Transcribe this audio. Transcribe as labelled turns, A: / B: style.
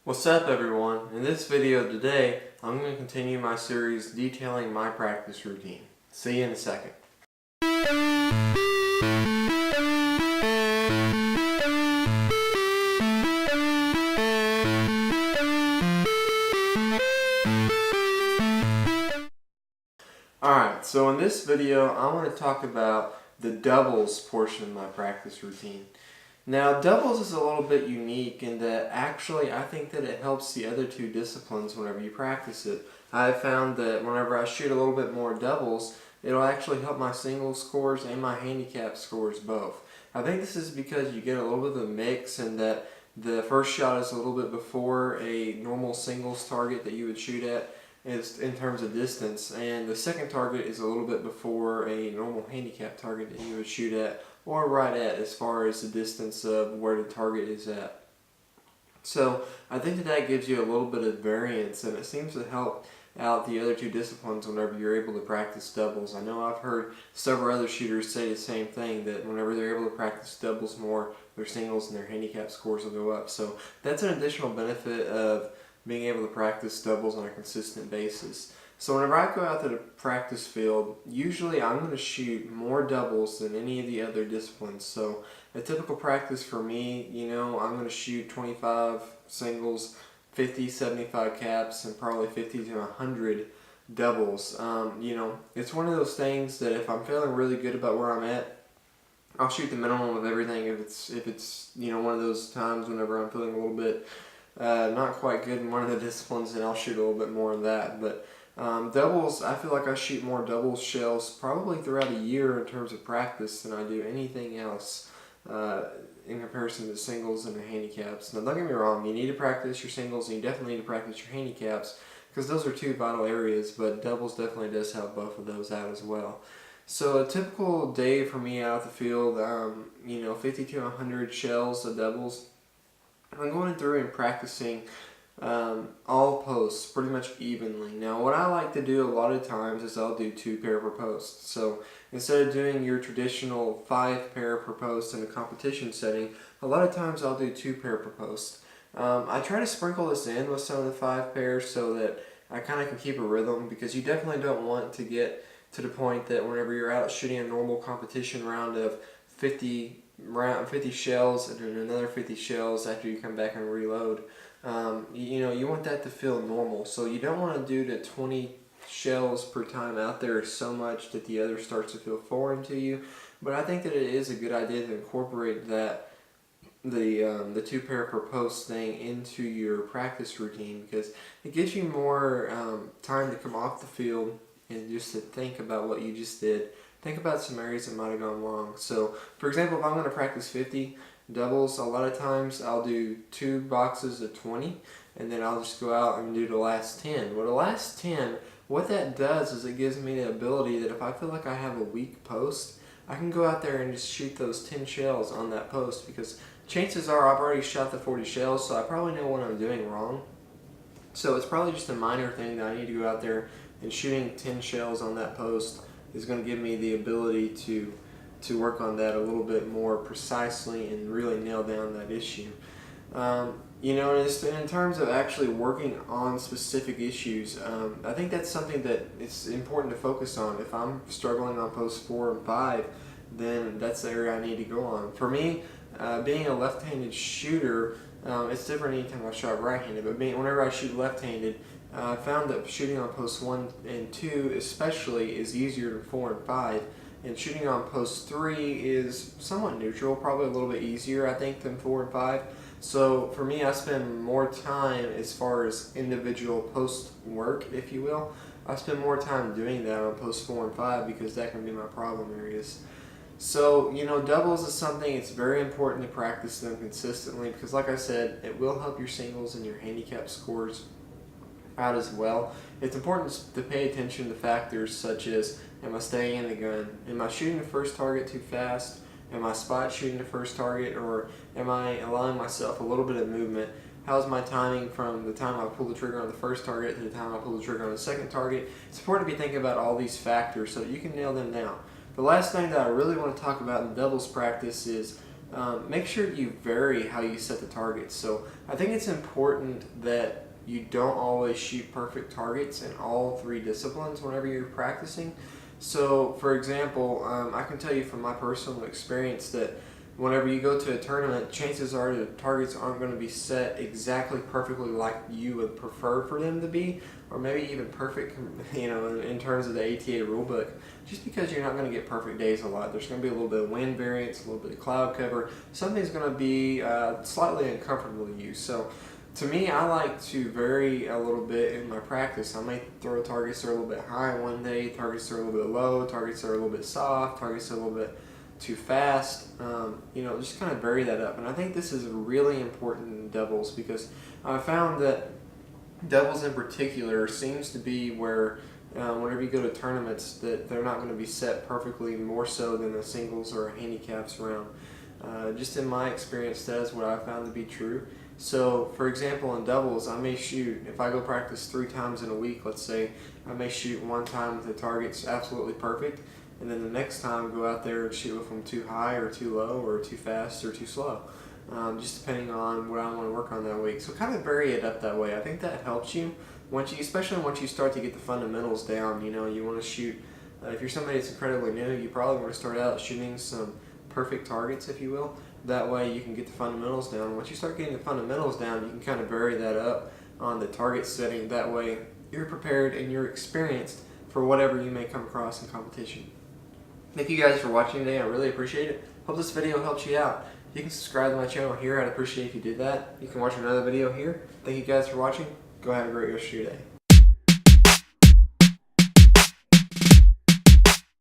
A: What's up everyone? In this video today, I'm going to continue my series detailing my practice routine. See you in a second. Alright, so in this video, I want to talk about the doubles portion of my practice routine. Now, doubles is a little bit unique in that actually I think that it helps the other two disciplines whenever you practice it. I've found that whenever I shoot a little bit more doubles, it'll actually help my singles scores and my handicap scores both. I think this is because you get a little bit of a mix in that the first shot is a little bit before a normal singles target that you would shoot at in terms of distance, and the second target is a little bit before a normal handicap target that you would shoot at or right at as far as the distance of where the target is at. So I think that gives you a little bit of variance, and it seems to help out the other two disciplines whenever you're able to practice doubles. I know I've heard several other shooters say the same thing, that whenever they're able to practice doubles more, their singles and their handicap scores will go up. So that's an additional benefit of being able to practice doubles on a consistent basis. So whenever I go out to the practice field, usually I'm going to shoot more doubles than any of the other disciplines. So a typical practice for me, I'm going to shoot 25 singles, 50, 75 caps, and probably 50 to 100 doubles. It's one of those things that if I'm feeling really good about where I'm at, I'll shoot the minimum of everything. If it's one of those times whenever I'm feeling a little bit not quite good in one of the disciplines, then I'll shoot a little bit more of that. But doubles, I feel like I shoot more doubles shells probably throughout a year in terms of practice than I do anything else in comparison to singles and the handicaps. Now don't get me wrong, you need to practice your singles and you definitely need to practice your handicaps because those are two vital areas, but doubles definitely does help both of those out as well. So a typical day for me out the field, 50 to 100 shells of doubles. I'm going through and practicing all posts pretty much evenly. Now what I like to do a lot of times is I'll do 2 pair per post. So instead of doing your traditional 5 pair per post in a competition setting, a lot of times I'll do 2 pair per post. I try to sprinkle this in with some of the 5 pairs so that I kind of can keep a rhythm, because you definitely don't want to get to the point that whenever you're out shooting a normal competition round of 50 shells and then another 50 shells after you come back and reload, you want that to feel normal. So you don't want to do the 20 shells per time out there so much that the other starts to feel foreign to you. But I think that it is a good idea to incorporate that the 2 pair per post thing into your practice routine, because it gives you more time to come off the field and just to think about what you just did. Think about some areas that might have gone wrong. So, for example, if I'm going to practice 50 doubles, a lot of times I'll do 2 boxes of 20, and then I'll just go out and do the last 10. Well, the last 10, what that does is it gives me the ability that if I feel like I have a weak post, I can go out there and just shoot those 10 shells on that post, because chances are I've already shot the 40 shells, so I probably know what I'm doing wrong. So it's probably just a minor thing that I need to go out there and shooting 10 shells on that post is going to give me the ability to work on that a little bit more precisely and really nail down that issue. In terms of actually working on specific issues, I think that's something that it's important to focus on. If I'm struggling on posts 4 and 5, then that's the area I need to go on. For me, being a left-handed shooter, it's different anytime I shot right-handed, but whenever I shoot left-handed, I found that shooting on posts 1 and 2 especially is easier than 4 and 5, and shooting on post 3 is somewhat neutral, probably a little bit easier I think than 4 and 5. So for me, I spend more time as far as individual post work, if you will. I spend more time doing that on post 4 and 5 because that can be my problem areas. So, doubles is something, it's very important to practice them consistently, because like I said, it will help your singles and your handicap scores out as well. It's important to pay attention to factors such as, am I staying in the gun? Am I shooting the first target too fast? Am I spot shooting the first target, or am I allowing myself a little bit of movement? How's my timing from the time I pull the trigger on the first target to the time I pull the trigger on the second target? It's important to be thinking about all these factors so that you can nail them down. The last thing that I really want to talk about in doubles practice is make sure you vary how you set the targets. So I think it's important that you don't always shoot perfect targets in all three disciplines whenever you're practicing. So for example, I can tell you from my personal experience that whenever you go to a tournament, chances are the targets aren't going to be set exactly perfectly like you would prefer for them to be, or maybe even perfect, in terms of the ATA rulebook, just because you're not going to get perfect days a lot. There's going to be a little bit of wind variance, a little bit of cloud cover. Something's going to be slightly uncomfortable to you. So to me, I like to vary a little bit in my practice. I may throw targets that are a little bit high one day, targets that are a little bit low, targets that are a little bit soft, targets that are a little bit too fast. Just kind of vary that up. And I think this is really important in doubles because I found that doubles in particular seems to be where whenever you go to tournaments that they're not going to be set perfectly more so than a singles or a handicaps round. Just in my experience, that is what I found to be true. So, for example, in doubles, I may shoot, if I go practice 3 times in a week, let's say, I may shoot one time with the targets absolutely perfect, and then the next time go out there and shoot with them too high or too low or too fast or too slow, just depending on what I want to work on that week. So kind of vary it up that way. I think that helps you, especially once you start to get the fundamentals down. You want to shoot, if you're somebody that's incredibly new, you probably want to start out shooting some perfect targets, if you will. That way you can get the fundamentals down. Once you start getting the fundamentals down, you can kind of vary that up on the target setting. That way you're prepared and you're experienced for whatever you may come across in competition. Thank you guys for watching today. I really appreciate it. Hope this video helps you out. You can subscribe to my channel here. I'd appreciate if you did that. You can watch another video here. Thank you guys for watching. Go have a great rest of your day.